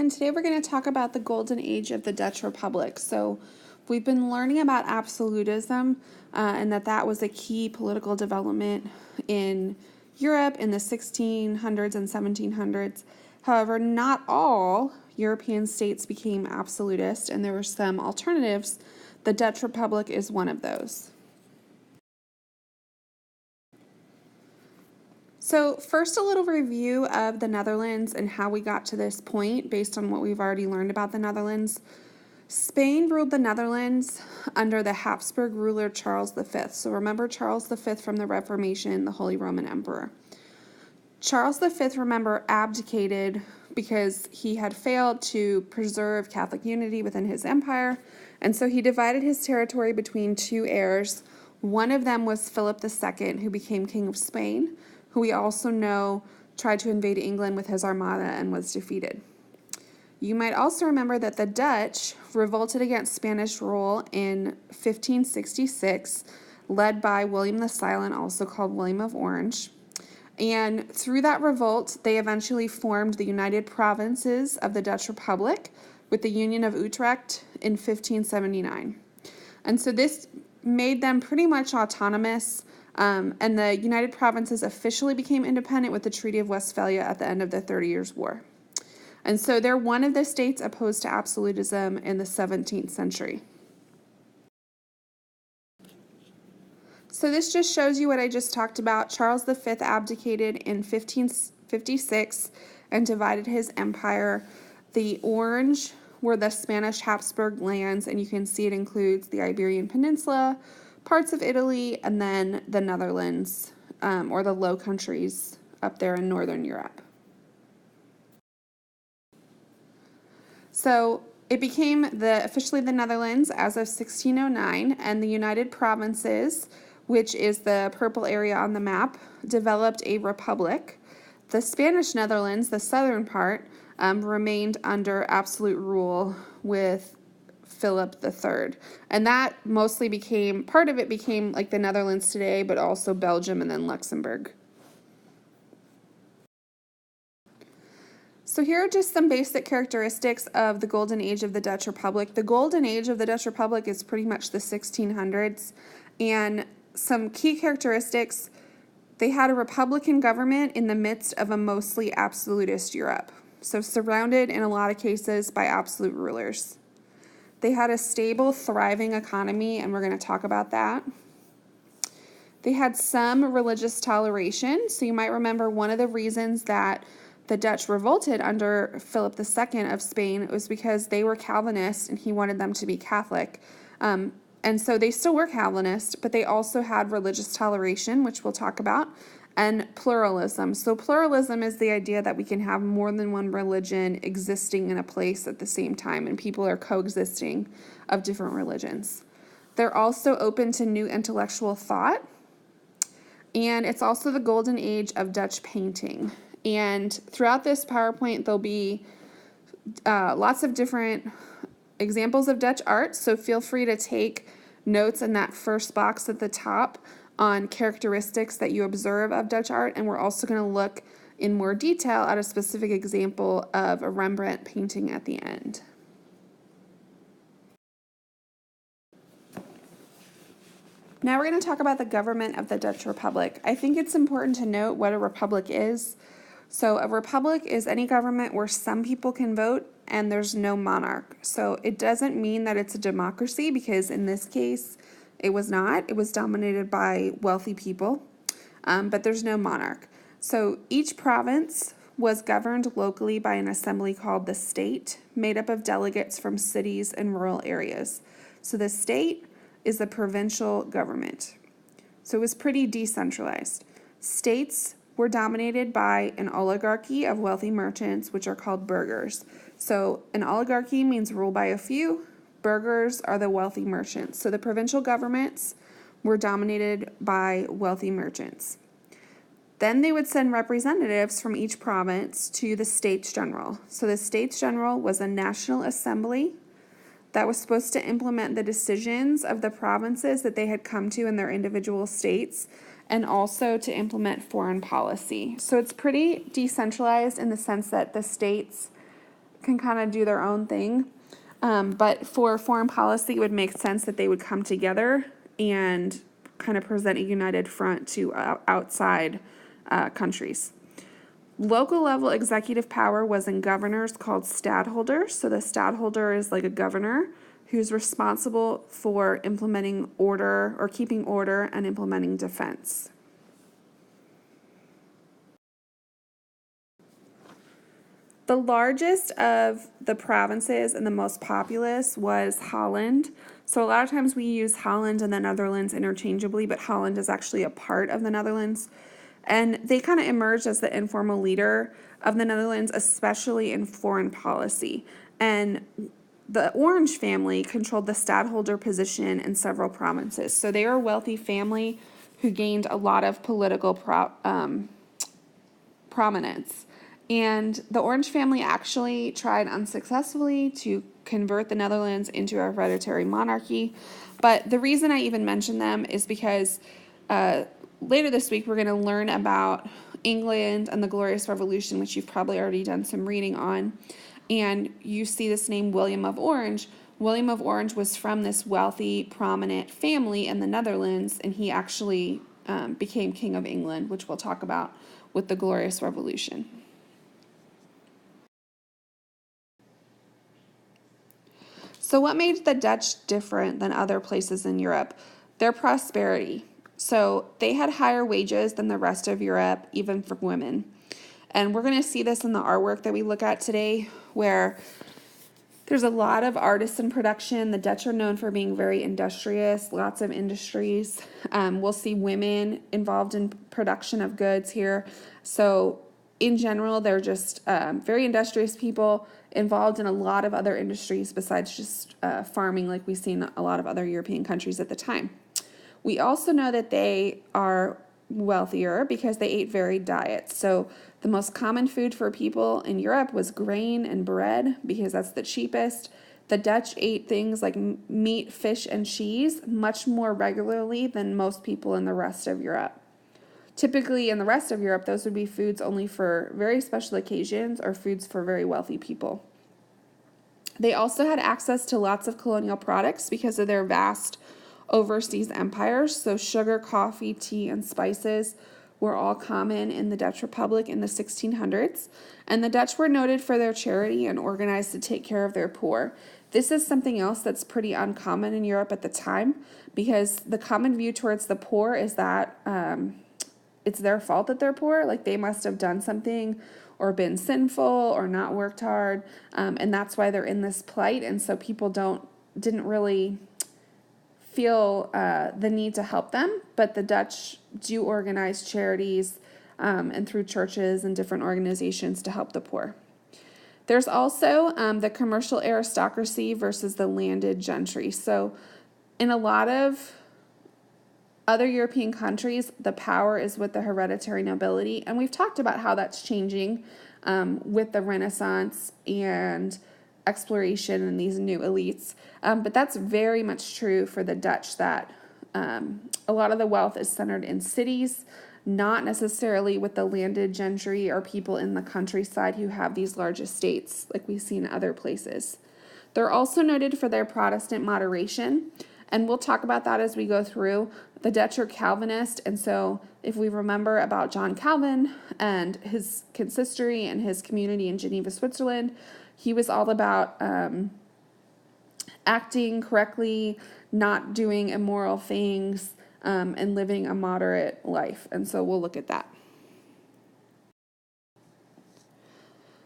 everyone. Today we're going to talk about the golden age of the Dutch Republic. So we've been learning about absolutism and that was a key political development in Europe in the 1600s and 1700s. However, not all European states became absolutist, and there were some alternatives. The Dutch Republic is one of those. So first, a little review of the Netherlands and how we got to this point based on what we've already learned about the Netherlands. Spain ruled the Netherlands under the Habsburg ruler Charles V. So remember Charles V from the Reformation, the Holy Roman Emperor. Charles V, remember, abdicated because he had failed to preserve Catholic unity within his empire, and so he divided his territory between two heirs. One of them was Philip II, who became King of Spain, who we also know tried to invade England with his armada and was defeated. You might also remember that the Dutch revolted against Spanish rule in 1566, led by William the Silent, also called William of Orange. And through that revolt, they eventually formed the United Provinces of the Dutch Republic with the Union of Utrecht in 1579. And so this made them pretty much autonomous, and the United Provinces officially became independent with the Treaty of Westphalia at the end of the 30 Years' War. And so they're one of the states opposed to absolutism in the 17th century. So this just shows you what I just talked about. Charles V abdicated in 1556 and divided his empire. The orange were the Spanish Habsburg lands, and you can see it includes the Iberian Peninsula, parts of Italy, and then the Netherlands, or the Low Countries up there in Northern Europe. So it became officially the Netherlands as of 1609, and the United Provinces, which is the purple area on the map, developed a republic. The Spanish Netherlands, the southern part, remained under absolute rule with Philip III. And that mostly part of it became like the Netherlands today, but also Belgium and then Luxembourg. So here are just some basic characteristics of the golden age of the Dutch Republic. The golden age of the Dutch Republic is pretty much the 1600s, and some key characteristics: they had a republican government in the midst of a mostly absolutist Europe, so surrounded in a lot of cases by absolute rulers. They had a stable, thriving economy, and we're going to talk about that. They had some religious toleration, so you might remember one of the reasons that the Dutch revolted under Philip II of Spain was because they were Calvinist and he wanted them to be Catholic. And so they still were Calvinist, but they also had religious toleration, which we'll talk about, and pluralism. So pluralism is the idea that we can have more than one religion existing in a place at the same time, and people are coexisting of different religions. They're also open to new intellectual thought, and it's also the golden age of Dutch painting. And throughout this PowerPoint, there'll be lots of different examples of Dutch art, so feel free to take notes in that first box at the top on characteristics that you observe of Dutch art, and we're also going to look in more detail at a specific example of a Rembrandt painting at the end. Now we're going to talk about the government of the Dutch Republic. I think it's important to note what a republic is. So a republic is any government where some people can vote and there's no monarch. So it doesn't mean that it's a democracy, because in this case it was not. It was dominated by wealthy people, but there's no monarch. So each province was governed locally by an assembly called the state, made up of delegates from cities and rural areas. So the state is the provincial government. So it was pretty decentralized. States were dominated by an oligarchy of wealthy merchants, which are called burghers. So an oligarchy means rule by a few. Burghers are the wealthy merchants. So the provincial governments were dominated by wealthy merchants. Then they would send representatives from each province to the States General. So the States General was a national assembly that was supposed to implement the decisions of the provinces that they had come to in their individual states, and also to implement foreign policy. So it's pretty decentralized in the sense that the states can kind of do their own thing. But for foreign policy, it would make sense that they would come together and kind of present a united front to outside countries. Local level executive power was in governors called stadholders. So the stadholder is like a governor who's responsible for implementing order or keeping order and implementing defense. The largest of the provinces and the most populous was Holland. So a lot of times we use Holland and the Netherlands interchangeably, but Holland is actually a part of the Netherlands. And they kind of emerged as the informal leader of the Netherlands, especially in foreign policy. And the Orange family controlled the stadtholder position in several provinces. So they are a wealthy family who gained a lot of political prominence. And the Orange family actually tried unsuccessfully to convert the Netherlands into a hereditary monarchy. But the reason I even mention them is because later this week we're going to learn about England and the Glorious Revolution, which you've probably already done some reading on. And you see this name William of Orange. William of Orange was from this wealthy, prominent family in the Netherlands, and he actually became King of England, which we'll talk about with the Glorious Revolution. So what made the Dutch different than other places in Europe? Their prosperity. So they had higher wages than the rest of Europe, even for women. And we're going to see this in the artwork that we look at today, where there's a lot of artisan production. The Dutch are known for being very industrious, lots of industries. We'll see women involved in production of goods here. So in general, they're just very industrious people involved in a lot of other industries besides just farming like we see in a lot of other European countries at the time. We also know that they are wealthier because they ate varied diets. So the most common food for people in Europe was grain and bread because that's the cheapest. The Dutch ate things like meat, fish, and cheese much more regularly than most people in the rest of Europe. Typically, in the rest of Europe, those would be foods only for very special occasions or foods for very wealthy people. They also had access to lots of colonial products because of their vast overseas empires. So sugar, coffee, tea, and spices were all common in the Dutch Republic in the 1600s. And the Dutch were noted for their charity and organized to take care of their poor. This is something else that's pretty uncommon in Europe at the time because the common view towards the poor is that it's their fault that they're poor, like they must have done something or been sinful or not worked hard, and that's why they're in this plight. And so people didn't really feel the need to help them, but the Dutch do organize charities and through churches and different organizations to help the poor. There's also the commercial aristocracy versus the landed gentry. So in a lot of other European countries, the power is with the hereditary nobility, and we've talked about how that's changing with the Renaissance and exploration and these new elites. But that's very much true for the Dutch, that a lot of the wealth is centered in cities, not necessarily with the landed gentry or people in the countryside who have these large estates like we see in other places. They're also noted for their Protestant moderation, and we'll talk about that as we go through. The Dutch are Calvinist, and so if we remember about John Calvin and his consistory and his community in Geneva, Switzerland, he was all about acting correctly, not doing immoral things, and living a moderate life. And so we'll look at that.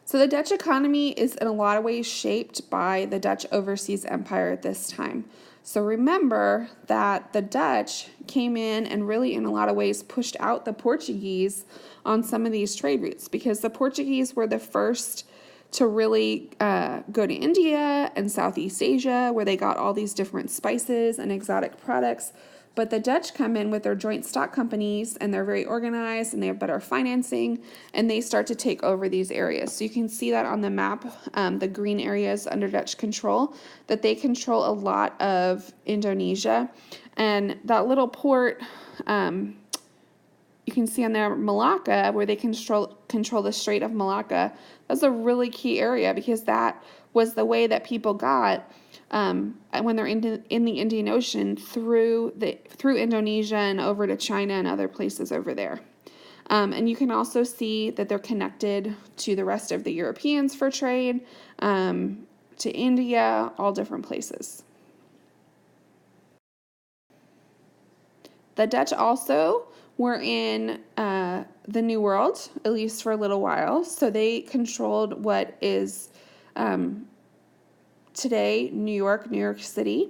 So the Dutch economy is in a lot of ways shaped by the Dutch overseas empire at this time. So remember that the Dutch came in and really in a lot of ways pushed out the Portuguese on some of these trade routes because the Portuguese were the first to really go to India and Southeast Asia, where they got all these different spices and exotic products. But the Dutch come in with their joint stock companies, and they're very organized, and they have better financing, and they start to take over these areas. So you can see that on the map, the green areas under Dutch control, that they control a lot of Indonesia. And that little port, you can see on there, Malacca, where they control control the Strait of Malacca. That's a really key area because that was the way that people got when they're in the Indian Ocean through Indonesia and over to China and other places over there. And you can also see that they're connected to the rest of the Europeans for trade, to India, all different places. The Dutch also were in the New World, at least for a little while. So they controlled what is today New York City,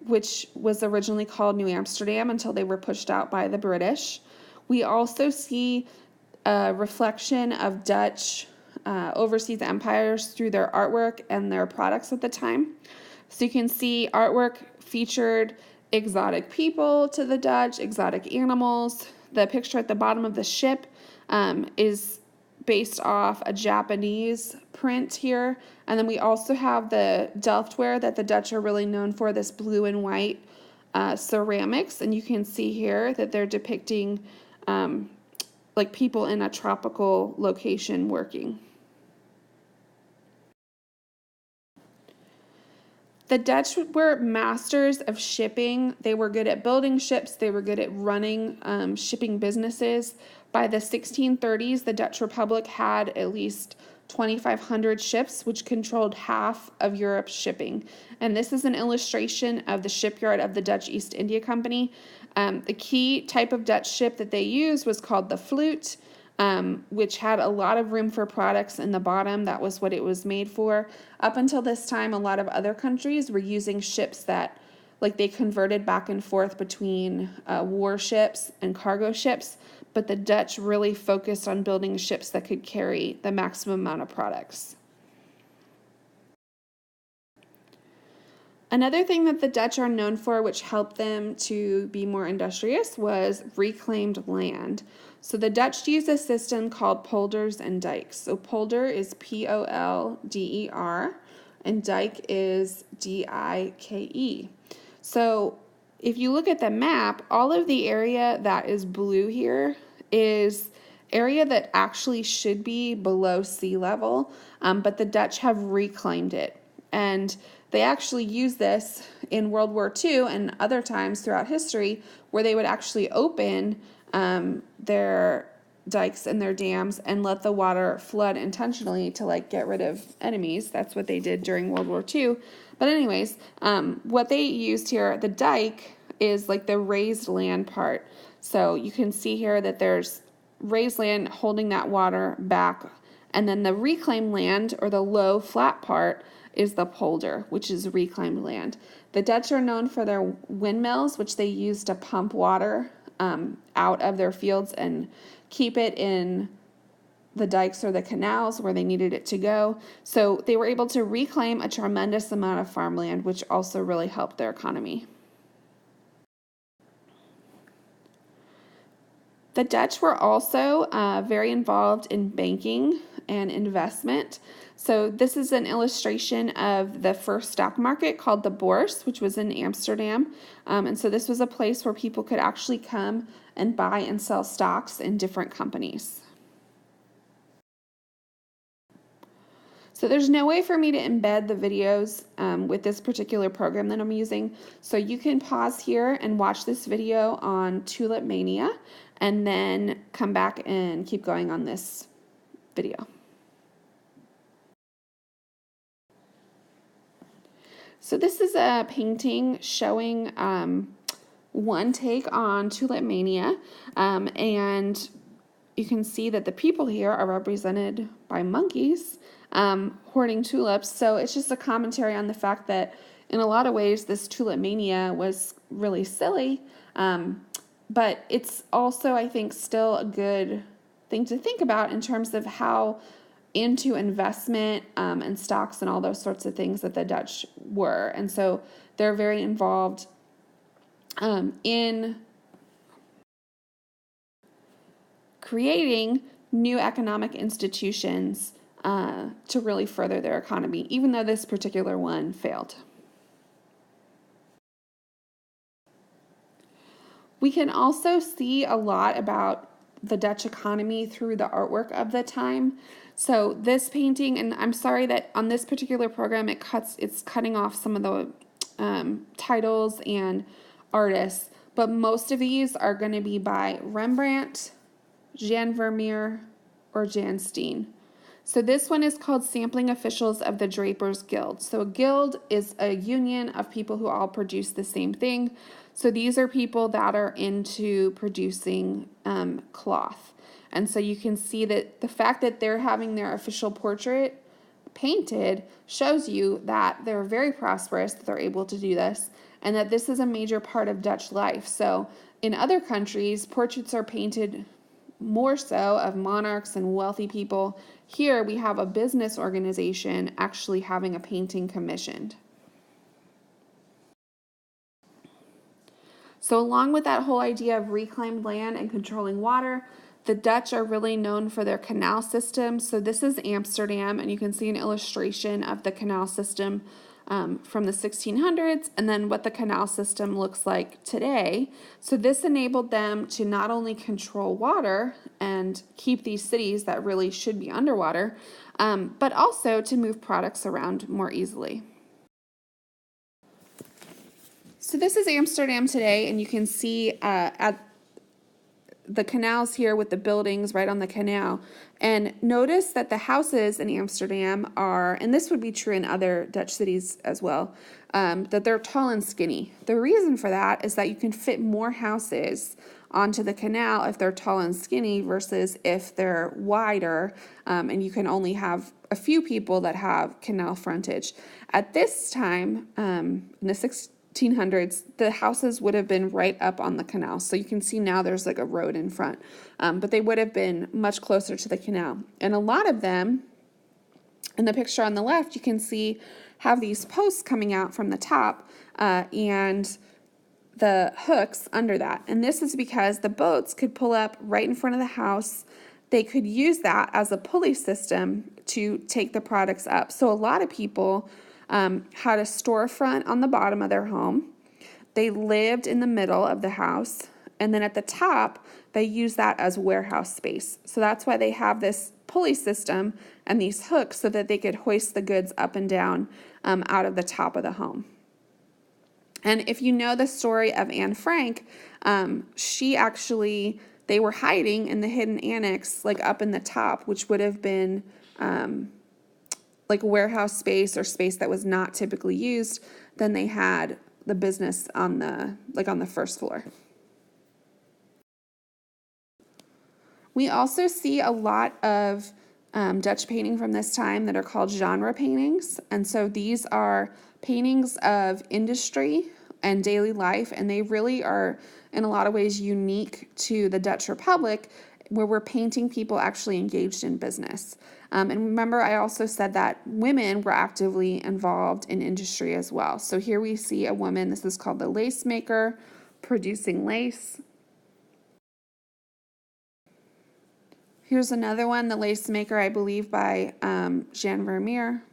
which was originally called New Amsterdam until they were pushed out by the British. We also see a reflection of Dutch overseas empires through their artwork and their products at the time. So you can see artwork featured exotic people to the Dutch, exotic animals. The picture at the bottom of the ship is based off a Japanese print here. And then we also have the Delftware that the Dutch are really known for, this blue and white ceramics. And you can see here that they're depicting like people in a tropical location working. The Dutch were masters of shipping. They were good at building ships. They were good at running shipping businesses. By the 1630s, the Dutch Republic had at least 2,500 ships, which controlled half of Europe's shipping. And this is an illustration of the shipyard of the Dutch East India Company. The key type of Dutch ship that they used was called the Vloot, which had a lot of room for products in the bottom. That was what it was made for. Up until this time, a lot of other countries were using ships that, like, they converted back and forth between warships and cargo ships, but the Dutch really focused on building ships that could carry the maximum amount of products. Another thing that the Dutch are known for, which helped them to be more industrious, was reclaimed land. So the Dutch use a system called polders and dikes. So polder is Polder, and dike is Dike. So if you look at the map, all of the area that is blue here is area that actually should be below sea level, but the Dutch have reclaimed it. And they actually use this in World War II and other times throughout history where they would actually open their dikes and their dams and let the water flood intentionally to, like, get rid of enemies. That's what they did during World War II. But anyways, what they used here, the dike is like the raised land part. So you can see here that there's raised land holding that water back. And then the reclaimed land, or the low flat part, is the polder, which is reclaimed land. The Dutch are known for their windmills, which they use to pump water out of their fields and keep it in the dikes or the canals where they needed it to go. So they were able to reclaim a tremendous amount of farmland, which also really helped their economy. The Dutch were also very involved in banking and investment. So this is an illustration of the first stock market called the Bourse, which was in Amsterdam. And so this was a place where people could actually come and buy and sell stocks in different companies. So there's no way for me to embed the videos with this particular program that I'm using. So you can pause here and watch this video on Tulip Mania and then come back and keep going on this video. So this is a painting showing one take on Tulip Mania, and you can see that the people here are represented by monkeys hoarding tulips. So it's just a commentary on the fact that in a lot of ways this Tulip Mania was really silly, but it's also, I think, still a good thing to think about in terms of how into investment and stocks and all those sorts of things that the Dutch were. And so they're very involved in creating new economic institutions to really further their economy, even though this particular one failed. We can also see a lot about the Dutch economy through the artwork of the time. So this painting, and I'm sorry that on this particular program it's cutting off some of the titles and artists, but most of these are going to be by Rembrandt, Jan Vermeer, or Jan Steen. So this one is called Sampling Officials of the Drapers Guild. So a guild is a union of people who all produce the same thing. So these are people that are into producing cloth. And so you can see that the fact that they're having their official portrait painted shows you that they're very prosperous, that they're able to do this, and that this is a major part of Dutch life. So in other countries, portraits are painted more so of monarchs and wealthy people. Here we have a business organization actually having a painting commissioned. So along with that whole idea of reclaimed land and controlling water, the Dutch are really known for their canal system. So this is Amsterdam, and you can see an illustration of the canal system from the 1600s, and then what the canal system looks like today. So this enabled them to not only control water and keep these cities that really should be underwater, but also to move products around more easily. So this is Amsterdam today, and you can see at the canals here with the buildings right on the canal. And notice that the houses in Amsterdam are, and this would be true in other Dutch cities as well, that they're tall and skinny. The reason for that is that you can fit more houses onto the canal if they're tall and skinny versus if they're wider, and you can only have a few people that have canal frontage. At this time, in the 1600s, the houses would have been right up on the canal. So you can see now there's like a road in front, but they would have been much closer to the canal. And a lot of them, in the picture on the left, you can see have these posts coming out from the top and the hooks under that. And this is because the boats could pull up right in front of the house. They could use that as a pulley system to take the products up. So a lot of people had a storefront on the bottom of their home. They lived in the middle of the house, and then at the top, they use that as warehouse space. So that's why they have this pulley system and these hooks so that they could hoist the goods up and down out of the top of the home. And if you know the story of Anne Frank, they were hiding in the hidden annex, like up in the top, which would have been like a warehouse space or space that was not typically used. Then they had the business on the first floor. We also see a lot of Dutch painting from this time that are called genre paintings. And so these are paintings of industry and daily life, and they really are in a lot of ways unique to the Dutch Republic, where we're painting people actually engaged in business. And remember, I also said that women were actively involved in industry as well. So here we see a woman, this is called the lace maker, producing lace. Here's another one, the lace maker, I believe, by Jan Vermeer.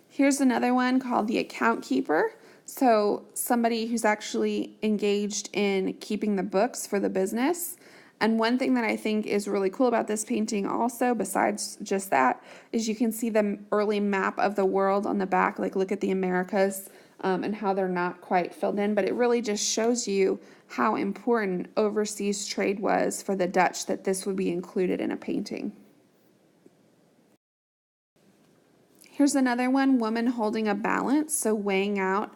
Here's another one called the account keeper. So somebody who's actually engaged in keeping the books for the business. And one thing that I think is really cool about this painting also, besides just that, is you can see the early map of the world on the back. Like, look at the Americas and how they're not quite filled in. But it really just shows you how important overseas trade was for the Dutch, that this would be included in a painting. Here's another one, woman holding a balance, so weighing out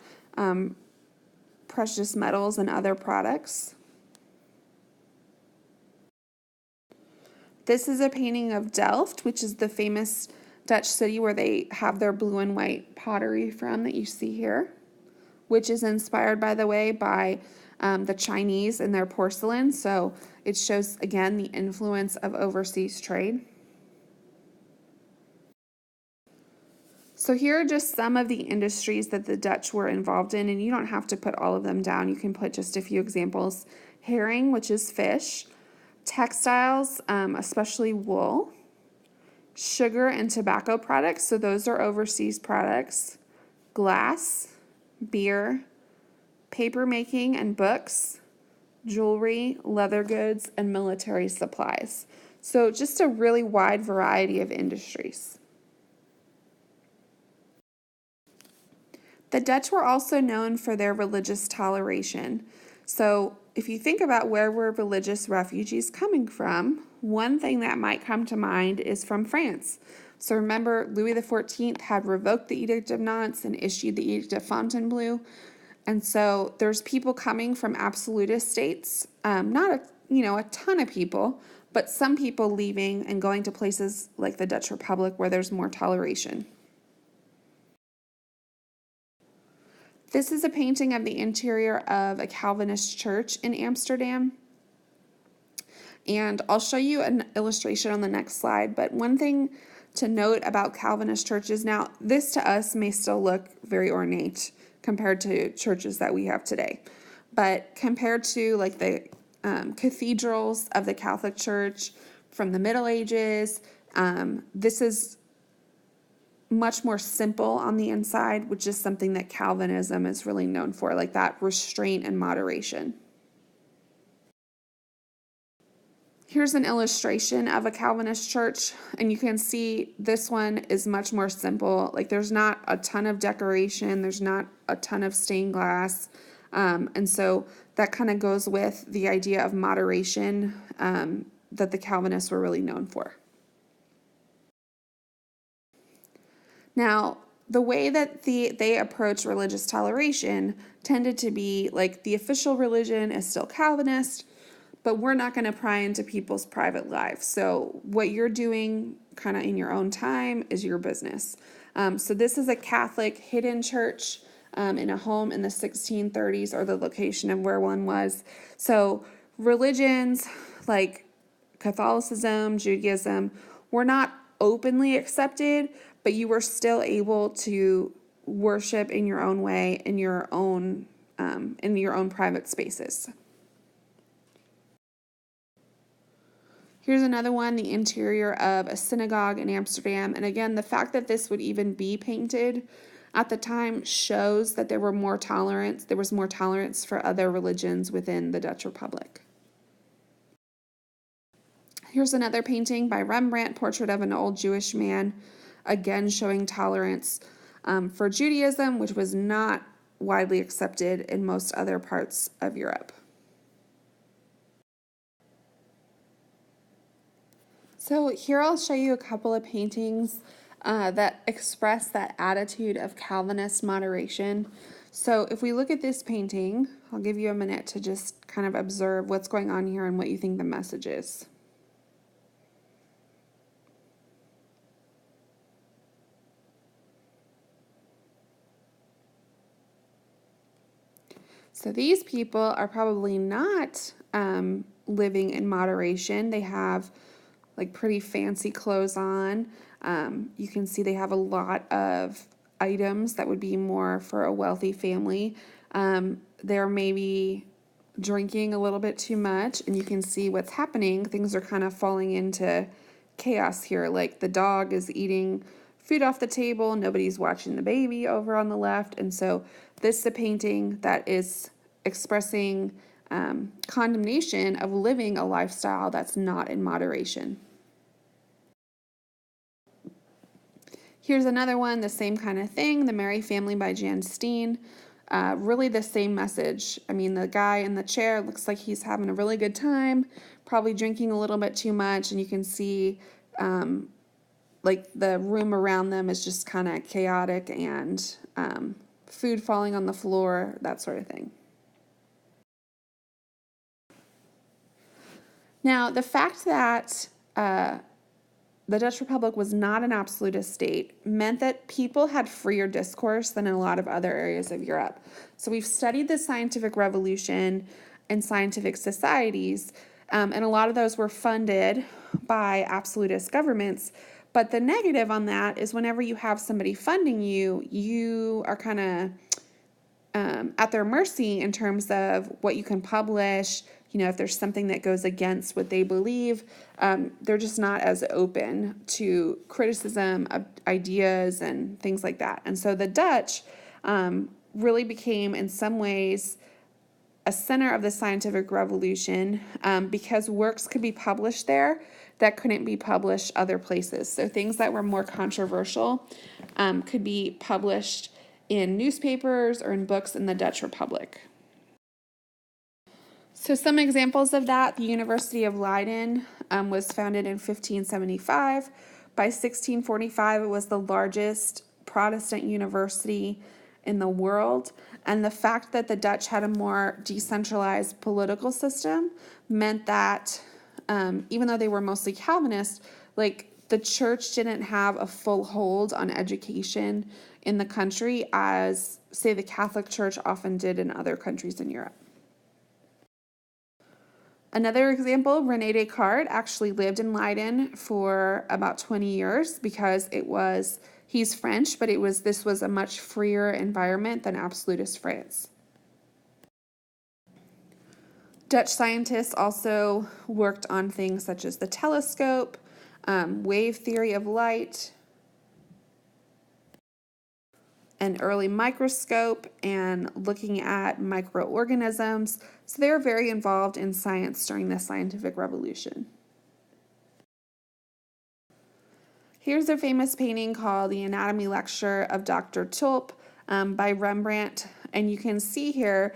precious metals and other products. This is a painting of Delft, which is the famous Dutch city where they have their blue and white pottery from that you see here, which is inspired, by the way, by the Chinese and their porcelain. So it shows, again, the influence of overseas trade. So here are just some of the industries that the Dutch were involved in, and you don't have to put all of them down. You can put just a few examples. Herring, which is fish. Textiles, especially wool. Sugar and tobacco products, so those are overseas products. Glass, beer, paper making and books, jewelry, leather goods, and military supplies. So just a really wide variety of industries. The Dutch were also known for their religious toleration. So if you think about where were religious refugees coming from, one thing that might come to mind is from France. So remember, Louis XIV had revoked the Edict of Nantes and issued the Edict of Fontainebleau. And so there's people coming from absolutist states, not a ton of people, but some people leaving and going to places like the Dutch Republic where there's more toleration. This is a painting of the interior of a Calvinist church in Amsterdam. And I'll show you an illustration on the next slide. But one thing to note about Calvinist churches, now this to us may still look very ornate compared to churches that we have today. But compared to like the cathedrals of the Catholic Church from the Middle Ages, this is much more simple on the inside, which is something that Calvinism is really known for, like that restraint and moderation. Here's an illustration of a Calvinist church, and you can see this one is much more simple. Like there's not a ton of decoration, there's not a ton of stained glass, and so that kind of goes with the idea of moderation that the Calvinists were really known for. Now, the way that they approach religious toleration tended to be like the official religion is still Calvinist, but we're not going to pry into people's private lives. So what you're doing kind of in your own time is your business. So this is a Catholic hidden church in a home in the 1630s, or the location of where one was. So religions like Catholicism, Judaism were not openly accepted, but you were still able to worship in your own way, in your own private spaces. Here's another one, the interior of a synagogue in Amsterdam. And again, the fact that this would even be painted at the time shows that there was more tolerance for other religions within the Dutch Republic. Here's another painting by Rembrandt, portrait of an old Jewish man, again showing tolerance for Judaism, which was not widely accepted in most other parts of Europe. So here I'll show you a couple of paintings that express that attitude of Calvinist moderation. So if we look at this painting, I'll give you a minute to just kind of observe what's going on here and what you think the message is. So these people are probably not living in moderation. They have like pretty fancy clothes on. You can see they have a lot of items that would be more for a wealthy family. They're maybe drinking a little bit too much, and you can see what's happening. Things are kind of falling into chaos here. Like the dog is eating food off the table, nobody's watching the baby over on the left. And so this is a painting that is expressing condemnation of living a lifestyle that's not in moderation. Here's another one, the same kind of thing, The Merry Family by Jan Steen. Really the same message. I mean, the guy in the chair looks like he's having a really good time, probably drinking a little bit too much, and you can see like the room around them is just kind of chaotic, and food falling on the floor, that sort of thing. Now, the fact that the Dutch Republic was not an absolutist state meant that people had freer discourse than in a lot of other areas of Europe. So we've studied the scientific revolution and scientific societies, and a lot of those were funded by absolutist governments. But the negative on that is whenever you have somebody funding you, you are kind of at their mercy in terms of what you can publish. You know, if there's something that goes against what they believe, they're just not as open to criticism of ideas and things like that. And so the Dutch really became, in some ways, a center of the scientific revolution because works could be published there that couldn't be published other places. So things that were more controversial could be published in newspapers or in books in the Dutch Republic. So some examples of that: the University of Leiden was founded in 1575. By 1645, it was the largest Protestant university in the world. And the fact that the Dutch had a more decentralized political system meant that even though they were mostly Calvinist, like the church didn't have a full hold on education in the country as, say, the Catholic Church often did in other countries in Europe. Another example, René Descartes actually lived in Leiden for about 20 years because he's French, but this was a much freer environment than absolutist France. Dutch scientists also worked on things such as the telescope, wave theory of light, an early microscope, and looking at microorganisms. So they were very involved in science during the scientific revolution. Here's a famous painting called The Anatomy Lecture of Dr. Tulp by Rembrandt. And you can see here,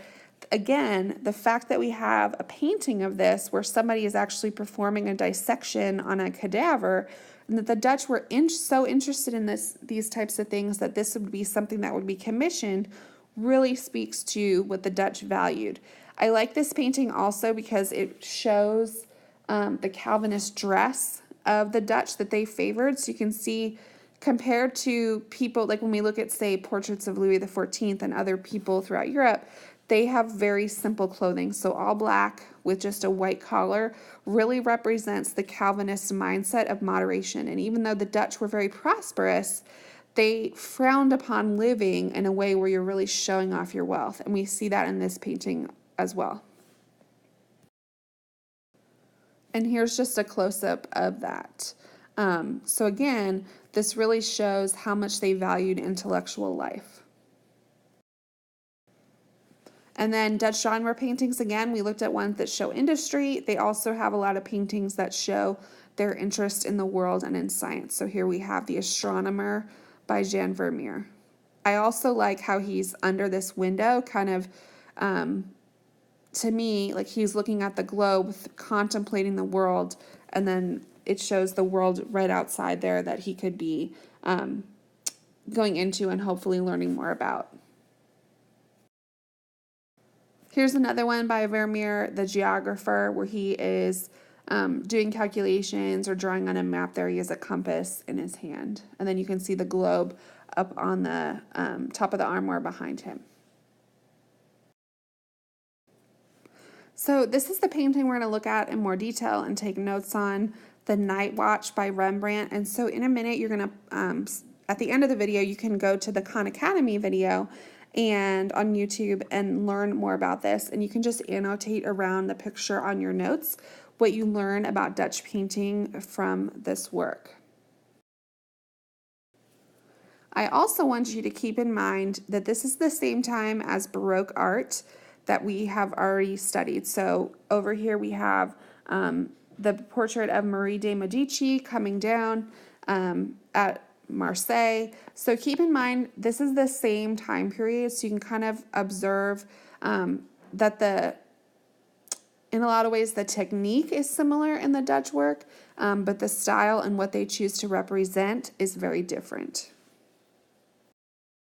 again, the fact that we have a painting of this where somebody is actually performing a dissection on a cadaver, and that the Dutch were so interested in these types of things that this would be something that would be commissioned, really speaks to what the Dutch valued. I like this painting also because it shows the Calvinist dress of the Dutch that they favored. So you can see, compared to people, like when we look at, say, portraits of Louis XIV and other people throughout Europe, they have very simple clothing. So all black with just a white collar really represents the Calvinist mindset of moderation. And even though the Dutch were very prosperous, they frowned upon living in a way where you're really showing off your wealth. And we see that in this painting as well. And here's just a close-up of that. So again, this really shows how much they valued intellectual life. And then Dutch genre paintings, again, we looked at ones that show industry. They also have a lot of paintings that show their interest in the world and in science. So here we have The Astronomer by Jan Vermeer. I also like how he's under this window, kind of, to me, like he's looking at the globe, contemplating the world, and then it shows the world right outside there that he could be going into and hopefully learning more about. Here's another one by Vermeer, The Geographer, where he is doing calculations or drawing on a map. There he has a compass in his hand. And then you can see the globe up on the top of the armoire behind him. So this is the painting we're going to look at in more detail and take notes on, The Night Watch by Rembrandt. And so in a minute, you're going to, at the end of the video, you can go to the Khan Academy video and on YouTube and learn more about this. And you can just annotate around the picture on your notes what you learn about Dutch painting from this work. I also want you to keep in mind that this is the same time as Baroque art that we have already studied. So over here we have the portrait of Marie de Medici coming down at Marseille. So keep in mind, this is the same time period, so you can kind of observe that in a lot of ways, the technique is similar in the Dutch work, but the style and what they choose to represent is very different.